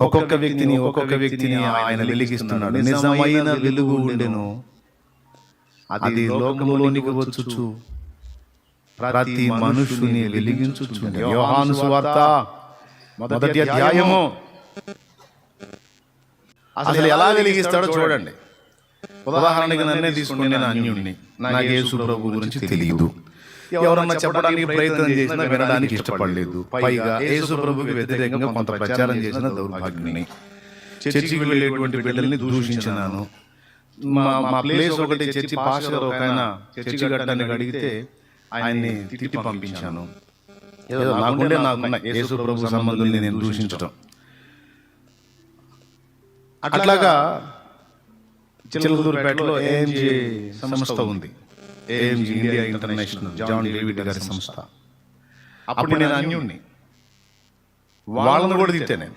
ఒక్కొక్క వ్యక్తిని ఆయన వెలిగిస్తున్నాడు. నిజమైన వెలుగు ఉండెను, అది లోకములోనికి వచ్చుచు ప్రతి మనుషుని వెలిగించుచుండె. యోహాను సువార్త 1వ అధ్యాయము. అసలు ఎలా వెలిగిస్తాడో చూడండి. ఉదాహరణకి నన్నే తీసుకుని, నేను అన్యుణ్ణి, నాకు యేసు ప్రభు గురించి తెలియదు. ఎవరన్నా చెప్పడానికి ప్రయత్నం చేసినా వినడానికి ఇష్టపడలేదు. పైగా యేసు ప్రభుకి వ్యతిరేకంగా కొంత ప్రచారం చేసిన దౌర్భాగ్యుని. చర్చికి వెళ్ళేటువంటి బిడ్డల్ని దూషించినాను. మా ప్లేస్ ఒకటి చర్చి పాస్టర్ ఒక ఆయన చర్చి కట్టడానికి అడిగితే ఆయన్ని తిట్టి పంపించాను. ఏదో నాకున్న యేసు ప్రభు సంబంధుల్ని నేను దూషించడం. అట్లాగా చిలకలూరుపేటలో ఏఎంజీ సంస్థ ఉంది. AMG India international, John David గారి సంస్థ. అప్పుడు నేను అన్యుణ్ణి, వాళ్ళని కూడా తిట్టాను నేను.